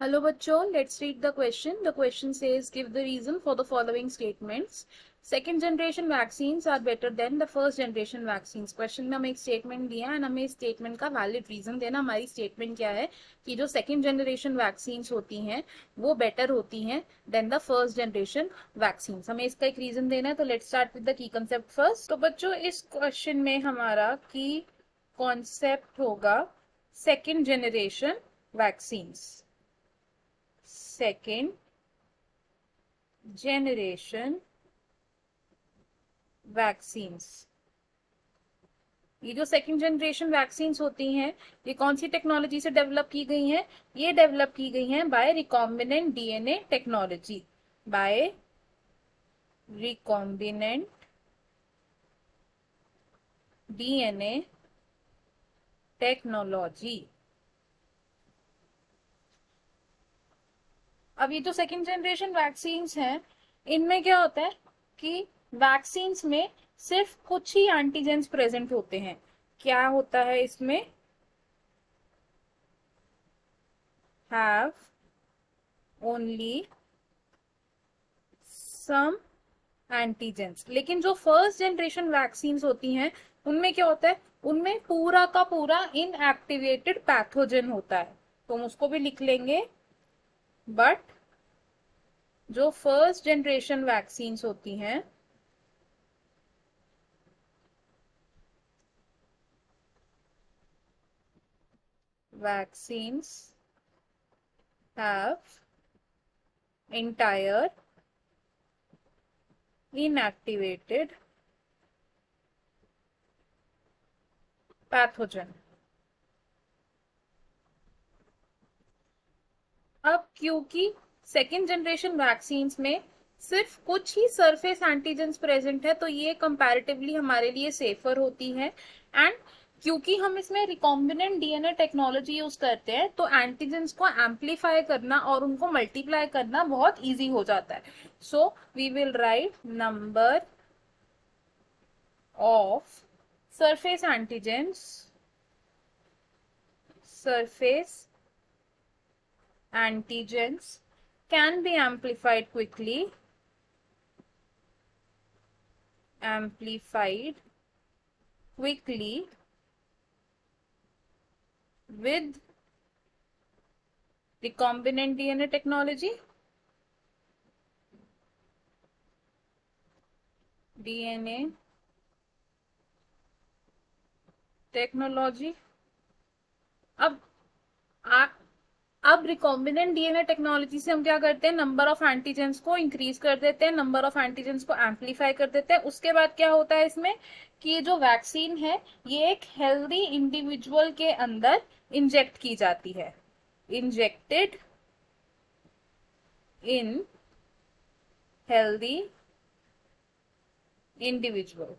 Hello बच्चों, let's read the question. The question says, give the reason for the following statements. Second generation vaccines are better than the first generation vaccines. Question में हमें एक statement दिया है और हमें इस statement का valid reason देना. हमारी statement क्या है कि जो second generation vaccines होती हैं वो better होती हैं than the first generation vaccines. हमें इसका एक reason देना है. तो let's start with the key concept first. तो बच्चों इस question में हमारा key concept होगा second generation vaccines. Second generation vaccines. ये जो सेकेंड जनरेशन वैक्सीन्स होती हैं ये कौन सी टेक्नोलॉजी से डेवलप की गई हैं? ये डेवलप की गई हैं bye recombinant DNA technology. Bye recombinant DNA technology. अब ये जो सेकेंड जनरेशन वैक्सीन्स हैं इनमें क्या होता है कि वैक्सीन्स में सिर्फ कुछ ही एंटीजेंस प्रेजेंट होते हैं. क्या होता है इसमें? Have only some antigens. लेकिन जो फर्स्ट जनरेशन वैक्सीन्स होती हैं उनमें क्या होता है? उनमें पूरा का पूरा इनएक्टिवेटेड पैथोजन होता है. तो हम उसको भी लिख लेंगे. बट जो फर्स्ट जनरेशन वैक्सीन्स होती हैं vaccines have entire inactivated pathogen. अब क्योंकि सेकेंड जनरेशन वैक्सीन्स में सिर्फ कुछ ही सरफेस एंटीजेंस प्रेजेंट है तो ये कंपैरेटिवली हमारे लिए सेफर होती है. एंड क्योंकि हम इसमें रिकॉम्बिनेंट डीएनए टेक्नोलॉजी यूज करते हैं तो एंटीजेंस को एम्पलीफाई करना और उनको मल्टीप्लाई करना बहुत इजी हो जाता है. So we will write number of surface antigens can be amplified quickly with recombinant DNA technology. अब रिकॉम्बिनेंट डीएनए टेक्नोलॉजी से हम क्या करते हैं? नंबर ऑफ एंटीजेंस को इंक्रीज कर देते हैं, नंबर ऑफ एंटीजेंस को एम्पलीफाई कर देते हैं. उसके बाद क्या होता है इसमें कि जो वैक्सीन है ये एक हेल्दी इंडिविजुअल के अंदर इंजेक्ट की जाती है. इंजेक्टेड इन हेल्दी इंडिविजुअल.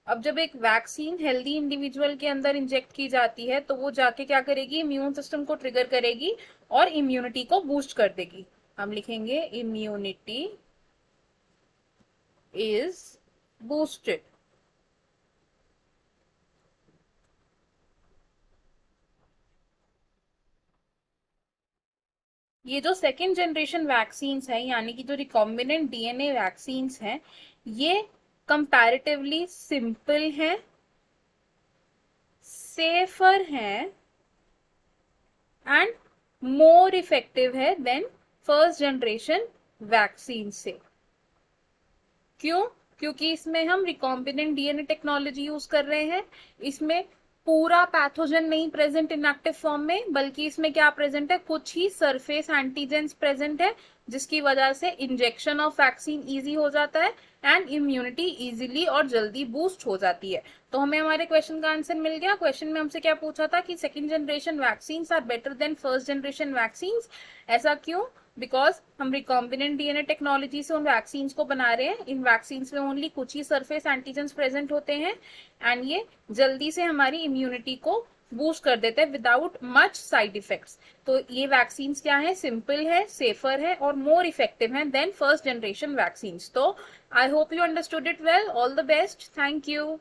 अब जब एक वैक्सीन हेल्दी इंडिविजुअल के अंदर इंजेक्ट की जाती है तो वो जाके क्या करेगी? इम्यून सिस्टम को ट्रिगर करेगी और इम्यूनिटी को बूस्ट कर देगी. हम लिखेंगे इम्यूनिटी इज बूस्टेड. ये जो सेकेंड जनरेशन वैक्सीन्स है यानी कि जो रिकॉम्बिनेंट डीएनए वैक्सीन्स हैं ये कंपैरेटिवली सिंपल है, सेफर है एंड मोर इफेक्टिव है देन फर्स्ट जनरेशन वैक्सीन से. क्यों? क्योंकि इसमें हम रिकॉम्बिनेंट डीएनए टेक्नोलॉजी यूज कर रहे हैं. इसमें पूरा पैथोजन नहीं प्रेजेंट इनएक्टिव फॉर्म में बल्कि इसमें क्या प्रेजेंट है? कुछ ही सरफेस एंटीजेंस प्रेजेंट है जिसकी वजह से इंजेक्शन ऑफ वैक्सीन इजी हो जाता है एंड इम्यूनिटी इजीली और जल्दी बूस्ट हो जाती है. तो हमें हमारे क्वेश्चन का आंसर मिल गया. क्वेश्चन में हमसे क्या पूछा था कि second generation vaccines are better than first generation vaccines. ऐसा क्यों? बिकॉज हम रिकॉम्बिनेंट डीएनए टेक्नोलॉजी से उन वैक्सीन्स को बना रहे हैं. इन वैक्सीन्स में ओनली कुछ ही सरफेस एंटीजेंस प्रेजेंट होते हैं एंड ये जल्दी से हमारी इम्यूनिटी को बूस्ट कर देते हैं विदाउट मच साइड इफेक्ट्स. तो ये वैक्सीन्स क्या है? सिंपल है, सेफर है और मोर इफेक्टिव है देन फर्स्ट जनरेशन वैक्सीन्स. तो I hope you understood it well. All the best. Thank you.